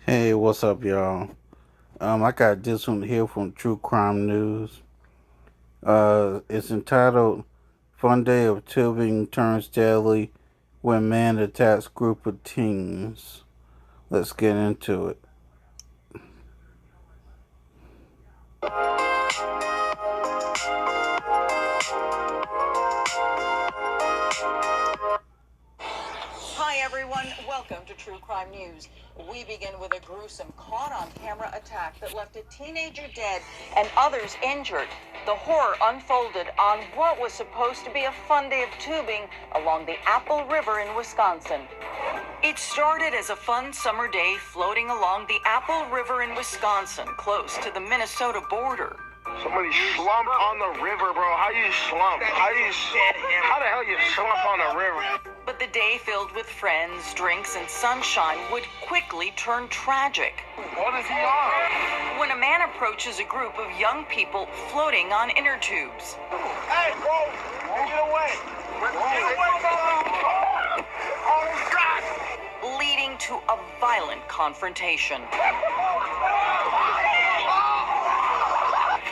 Hey, what's up, y'all? I got this one here from True Crime News. It's entitled "Fun Day of Tubing Turns Deadly When Man Attacks Group of Teens." Let's get into it. Hi, everyone. Welcome to True Crime News. We begin with a gruesome caught on camera attack that left a teenager dead and others injured. The horror unfolded on what was supposed to be a fun day of tubing along the Apple River in Wisconsin. It started as a fun summer day floating along the Apple River in Wisconsin, close to the Minnesota border. Somebody slump on the river, bro. How you slump? How the hell you slump on the river? But the day filled with friends, drinks, and sunshine would quickly turn tragic. What is he on? When a man approaches a group of young people floating on inner tubes. Hey, bro, get away. Get away, bro. Oh, God. Leading to a violent confrontation.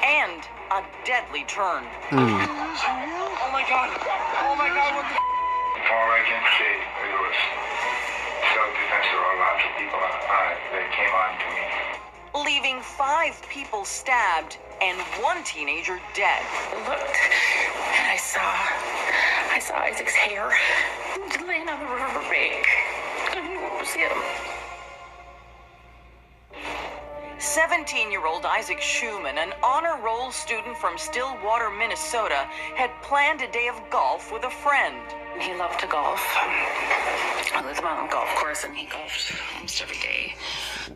And a deadly turn. Oh, my God. Oh, my God, what the... All I can say, it was self-defense. There were lots of people that came on to me. Leaving 5 people stabbed and 1 teenager dead. I looked and I saw Isaac's hair laying on the riverbank. I knew it was him. 17-year-old Isaac Schumann, an honor roll student from Stillwater, Minnesota, had planned a day of golf with a friend. He loved to golf. I lived him on the golf course and he golfed almost every day.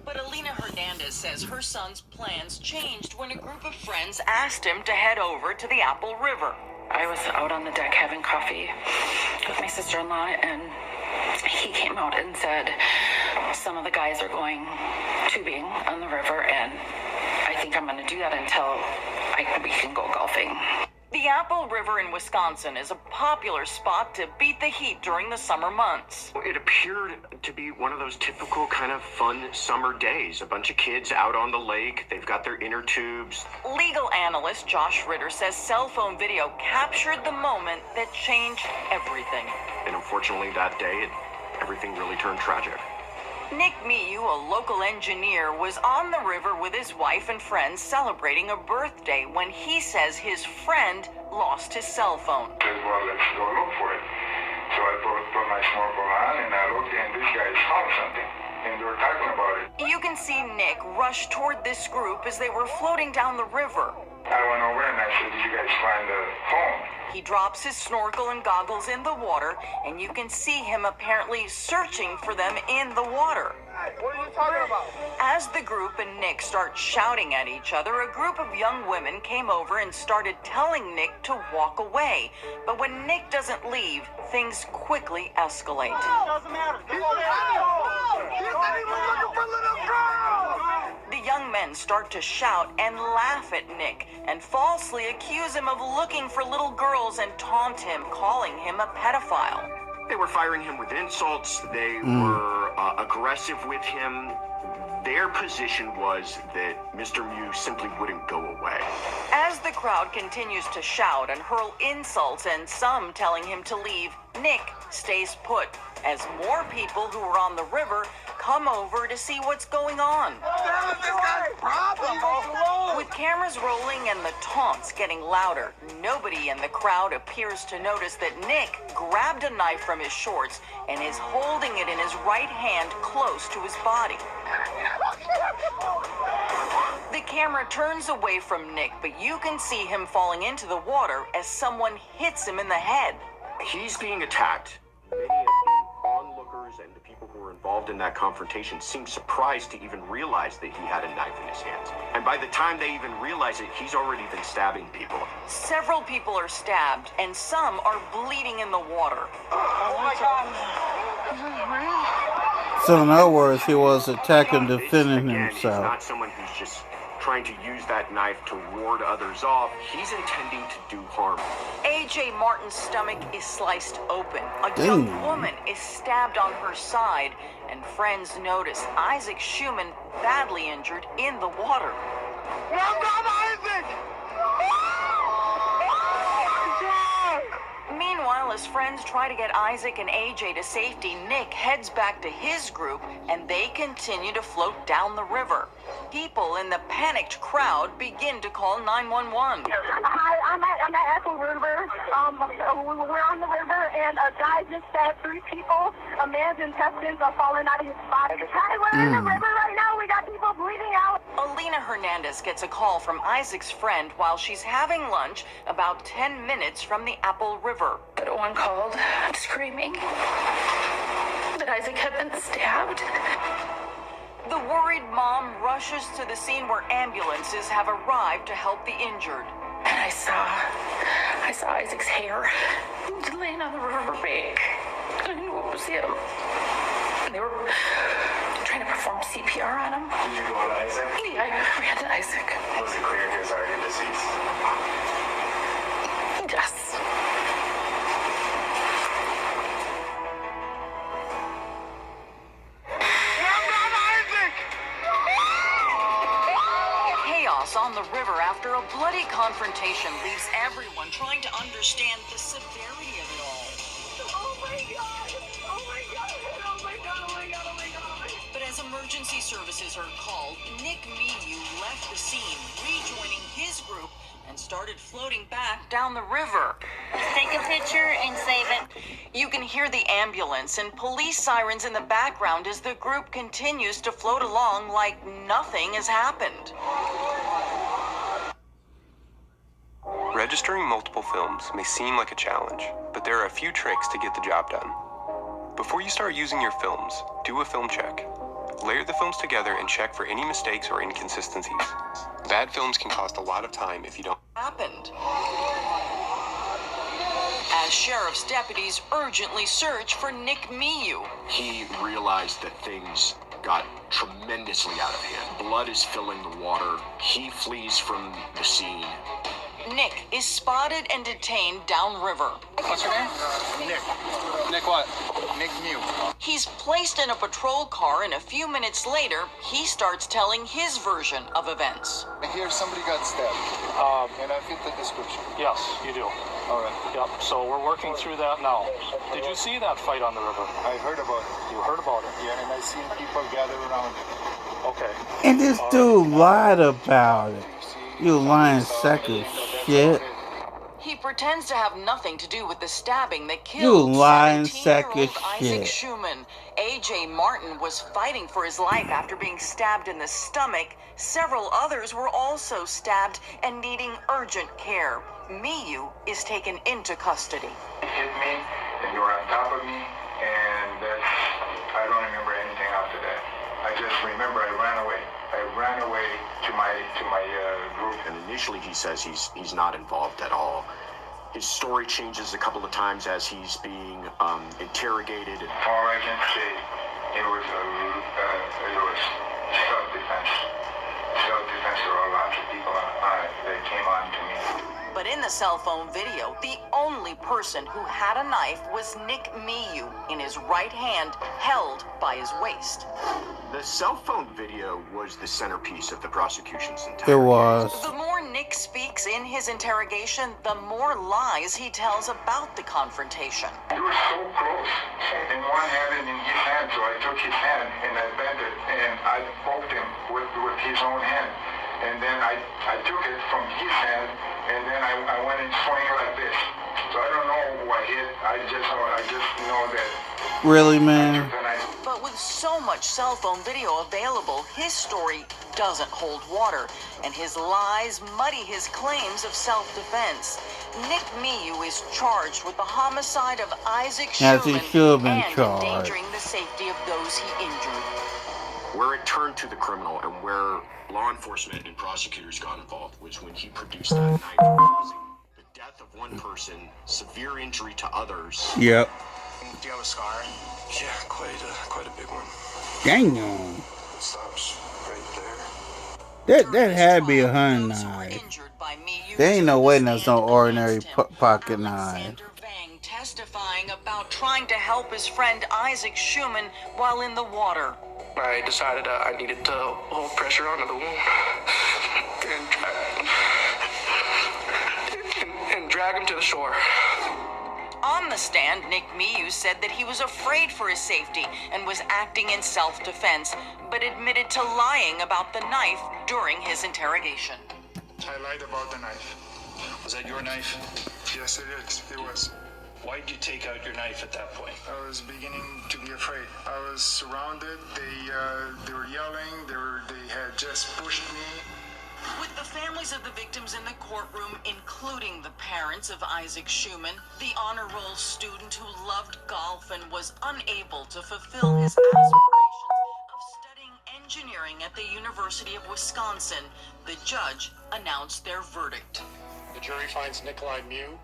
But Alina Hernandez says her son's plans changed when a group of friends asked him to head over to the Apple River. I was out on the deck having coffee with my sister-in-law and he came out and said, some of the guys are going tubing on the river and I think I'm going to do that until we can go golfing. The Apple River in Wisconsin is a popular spot to beat the heat during the summer months. It appeared to be one of those typical kind of fun summer days. A bunch of kids out on the lake. They've got their inner tubes. Legal analyst Josh Ritter says cell phone video captured the moment that changed everything. And unfortunately that day, everything really turned tragic. Nick Miu, a local engineer, was on the river with his wife and friends celebrating a birthday when he says his friend lost his cell phone. I said, well, let's go look for it. So I put my snorkel on and I looked and this guy found something. And they were talking about it. You can see Nick rush toward this group as they were floating down the river. I went over and I said, did you guys find the phone? He drops his snorkel and goggles in the water, and you can see him apparently searching for them in the water. What are you talking about? As the group and Nick start shouting at each other, a group of young women came over and started telling Nick to walk away. But when Nick doesn't leave, things quickly escalate. Doesn't matter. He's not even looking for little girls. The young men start to shout and laugh at Nick and falsely accuse him of looking for little girls and taunt him, calling him a pedophile. They were firing him with insults. They were aggressive with him. Their position was that Mr. Mew simply wouldn't go away. As the crowd continues to shout and hurl insults and some telling him to leave, Nick stays put as more people who are on the river come over to see what's going on. This guy's problem, bro. With cameras rolling and the taunts getting louder, nobody in the crowd appears to notice that Nick grabbed a knife from his shorts and is holding it in his right hand close to his body. The camera turns away from Nick, but you can see him falling into the water as someone hits him in the head. He's being attacked. Many of the onlookers and the people who were involved in that confrontation seemed surprised to even realize that he had a knife in his hands. And by the time they even realize it, he's already been stabbing people. Several people are stabbed, and some are bleeding in the water. Oh, my God. So, in other words, he was attacking, defending Again, he's himself. not someone who's just trying to use that knife to ward others off. He's intending to do harm. A.J. Martin's stomach is sliced open. A young Damn. woman is stabbed on her side, and friends notice Isaac Schumann badly injured in the water. Isaac! Meanwhile, as friends try to get Isaac and AJ to safety, Nick heads back to his group and they continue to float down the river. People in the panicked crowd begin to call 911. Hi, I'm at Apple River. We're on the river, and a guy just stabbed 3 people. A man's intestines are falling out of his body. Hi, we're in the river right now. We got people bleeding out. Alina Hernandez gets a call from Isaac's friend while she's having lunch about 10 minutes from the Apple River. But one called, screaming that Isaac had been stabbed. The worried mom rushes to the scene where ambulances have arrived to help the injured. And I saw Isaac's hair laying on the riverbank. I knew it was him. And they were trying to perform CPR on him. Did you go to Isaac? Yeah, I ran to Isaac. Was it clear he was already deceased? Yes. Chaos on the river after a bloody confrontation leaves everyone trying to understand the severity of it all. Oh my God! Oh my God! Oh my God! Oh my God! Oh my God! But as emergency services are called, Nick Miyu left the scene, rejoining his group, and started floating back down the river. Take a picture and save it. You can hear the ambulance and police sirens in the background as the group continues to float along like nothing has happened. Registering multiple films may seem like a challenge, but there are a few tricks to get the job done. Before you start using your films, do a film check. Layer the films together and check for any mistakes or inconsistencies. Bad films can cost a lot of time if you don't. Happened. As sheriff's deputies urgently search for Nick Miyu. He realized that things got tremendously out of hand. Blood is filling the water. He flees from the scene. Nick is spotted and detained downriver. What's your name? Nick. Nick what? Nick Mew. He's placed in a patrol car, and a few minutes later, he starts telling his version of events. I hear somebody got stabbed. And I fit the description. Yes, you do. All right. Yep, so we're working through that now. Did you see that fight on the river? I heard about it. You heard about it? Yeah, and I seen people gather around it. Okay. And this dude lied about it. You lying sack of shit. He pretends to have nothing to do with the stabbing that You killed lying sack of 17-year-old Isaac shit. Schumann. AJ Martin was fighting for his life after being stabbed in the stomach. Several others were also stabbed and needing urgent care. Miyu is taken into custody. He hit me, and they were on top of me, and I don't remember anything after that. I just remember I ran away. I ran away to my group. And initially he says he's not involved at all. His story changes a couple of times as he's being interrogated. All I can say, it was self-defense. Self-defense. There were lots of people that came on to me. But in the cell phone video, the only person who had a knife was Nick Miyu in his right hand, held by his waist. The cell phone video was the centerpiece of the prosecution's It entire was. The more Nick speaks in his interrogation, the more lies he tells about the confrontation. He was so close, and one had it in his hand, so I took his hand and I bent it, and I poked him with his own hand. And then I took it from his hand, and then I went and swung like this. So I don't know what hit. I just know that. Really, man? But with so much cell phone video available, his story doesn't hold water, and his lies muddy his claims of self-defense. Nick Miyu is charged with the homicide of Isaac As he Schumann should have been and charged. endangering the safety of those he injured. Where it turned to the criminal and where law enforcement and prosecutors got involved was when he produced that knife, causing the death of one person, severe injury to others. Yep. Do you have a scar? Yeah, quite a big one. Damn. It stops right there. That had to be a hunting knife. There ain't no way that's no ordinary pocket knife. testifying about trying to help his friend Isaac Schumann while in the water. I decided I needed to hold pressure onto the wound and drag him to the shore. On the stand, Nick Miu said that he was afraid for his safety and was acting in self-defense, but admitted to lying about the knife during his interrogation. I lied about the knife. Was that your knife? Yes, it is. It was. Why did you take out your knife at that point? I was beginning to be afraid. I was surrounded. They were yelling. They had just pushed me. With the families of the victims in the courtroom, including the parents of Isaac Schumann, the honor roll student who loved golf and was unable to fulfill his aspirations of studying engineering at the University of Wisconsin, the judge announced their verdict. The jury finds Nikolai Miu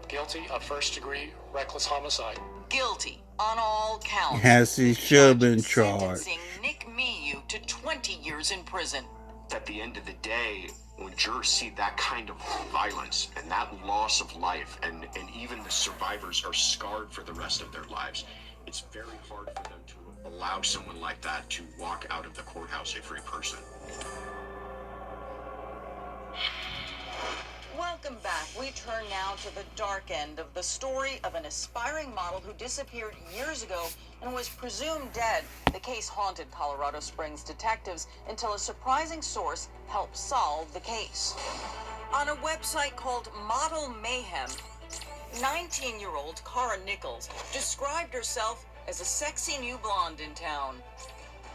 guilty of first-degree reckless homicide. Guilty on all counts. Has he should have been charged. Sentencing Nick Miu to 20 years in prison. At the end of the day, when jurors see that kind of violence and that loss of life, and even the survivors are scarred for the rest of their lives, it's very hard for them to allow someone like that to walk out of the courthouse a free person. Welcome back. We turn now to the dark end of the story of an aspiring model who disappeared years ago and was presumed dead. The case haunted Colorado Springs detectives until a surprising source helped solve the case. On a website called Model Mayhem, 19-year-old Cara Nichols described herself as a sexy new blonde in town.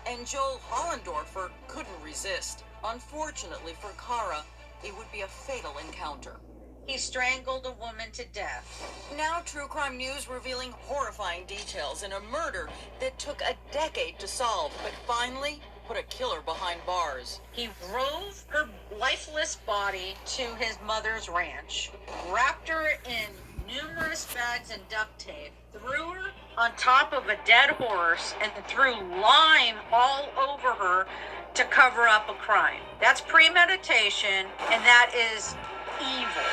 And Joel Hollendorfer couldn't resist. Unfortunately for Cara, it would be a fatal encounter. He strangled a woman to death. Now True Crime News revealing horrifying details in a murder that took a decade to solve, but finally put a killer behind bars. He drove her lifeless body to his mother's ranch, wrapped her in numerous bags and duct tape, threw her on top of a dead horse, and threw lime all over her to cover up a crime. That's premeditation, and that is evil.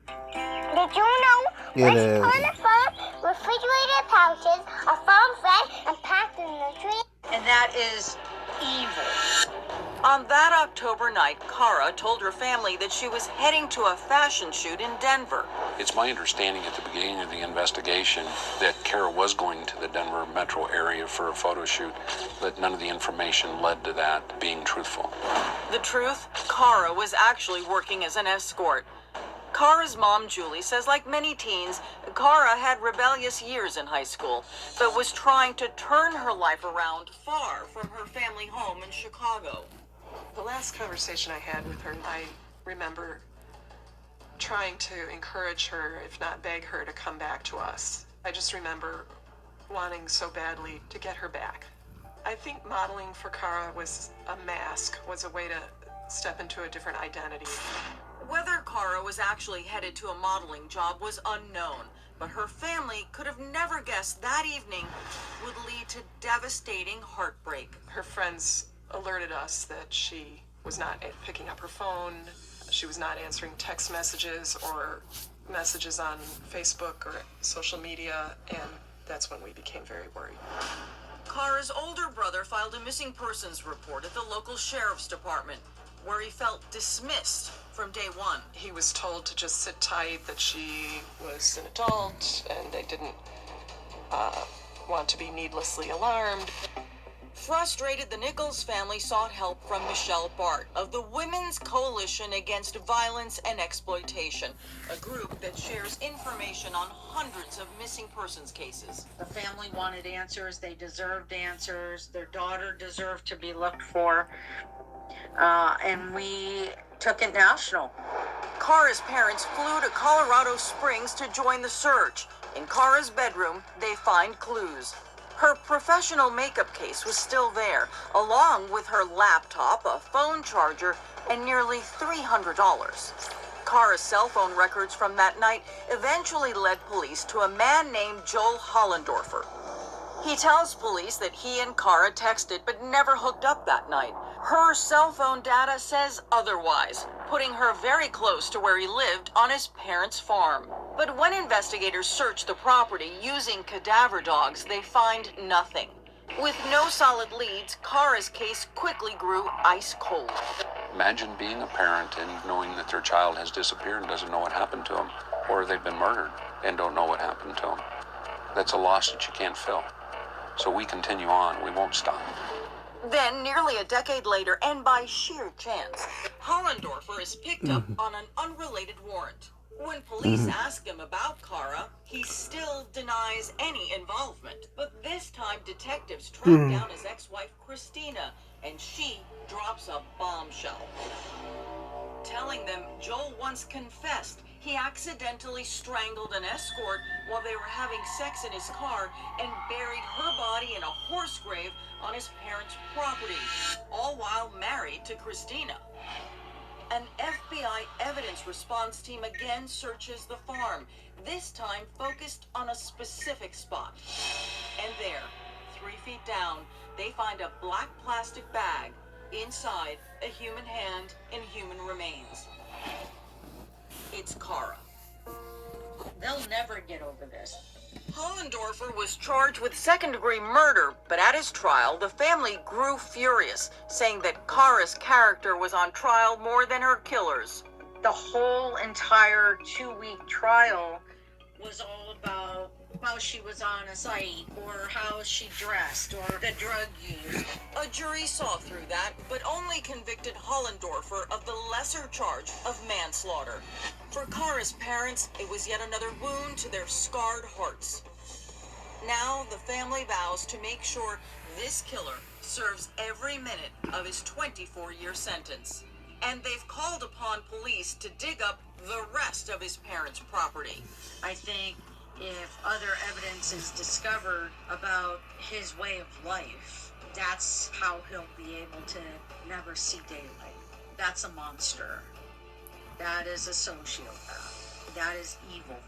Did you know It is. refrigerator pouches are found fresh and packed in the tree? And that is evil. On that October night, Cara told her family that she was heading to a fashion shoot in Denver. It's my understanding at the beginning of the investigation that Cara was going to the Denver metro area for a photo shoot, but none of the information led to that being truthful. The truth, Cara was actually working as an escort. Cara's mom, Julie, says like many teens, Cara had rebellious years in high school, but was trying to turn her life around far from her family home in Chicago. The last conversation I had with her, I remember trying to encourage her, if not beg her, to come back to us. I just remember wanting so badly to get her back. I think modeling for Cara was a mask, was a way to step into a different identity. Whether Cara was actually headed to a modeling job was unknown, but her family could have never guessed that evening would lead to devastating heartbreak. Her friends alerted us that she was not picking up her phone, she was not answering text messages or messages on Facebook or social media, and that's when we became very worried. Cara's older brother filed a missing persons report at the local sheriff's department, where he felt dismissed from day one. He was told to just sit tight, that she was an adult, and they didn't want to be needlessly alarmed. Frustrated, the Nichols family sought help from Michelle Bart of the Women's Coalition Against Violence and Exploitation, a group that shares information on hundreds of missing persons cases. The family wanted answers. They deserved answers. Their daughter deserved to be looked for. And we took it national. Cara's parents flew to Colorado Springs to join the search. In Cara's bedroom, they find clues. Her professional makeup case was still there, along with her laptop, a phone charger, and nearly $300. Cara's cell phone records from that night eventually led police to a man named Joel Hollendorfer. He tells police that he and Cara texted but never hooked up that night. Her cell phone data says otherwise, putting her very close to where he lived on his parents' farm. But when investigators search the property using cadaver dogs, they find nothing. With no solid leads, Kara's case quickly grew ice cold. Imagine being a parent and knowing that their child has disappeared and doesn't know what happened to them, or they've been murdered and don't know what happened to them. That's a loss that you can't fill. So we continue on. We won't stop. Then, nearly a decade later, and by sheer chance, Hollendorfer is picked up on an unrelated warrant. When police ask him about Kara, he still denies any involvement. But this time, detectives track down his ex-wife, Christina, and she drops a bombshell, telling them Joel once confessed he accidentally strangled an escort while they were having sex in his car and buried her body in a horse grave on his parents' property, all while married to Christina. An FBI evidence response team again searches the farm, this time focused on a specific spot. And there, 3 feet down, they find a black plastic bag. Inside, a human hand and human remains. It's Kara. They'll never get over this. Hollendorfer was charged with second-degree murder, but at his trial, the family grew furious, saying that Kara's character was on trial more than her killer's. The whole entire 2-week trial was all about how she was on a site, or how she dressed, or the drug use. A jury saw through that, but only convicted Hollendorfer of the lesser charge of manslaughter. For Kara's parents, it was yet another wound to their scarred hearts. Now, the family vows to make sure this killer serves every minute of his 24-year sentence. And they've called upon police to dig up the rest of his parents' property. I think if other evidence is discovered about his way of life, that's how he'll be able to never see daylight. That's a monster. That is a sociopath. That is evil.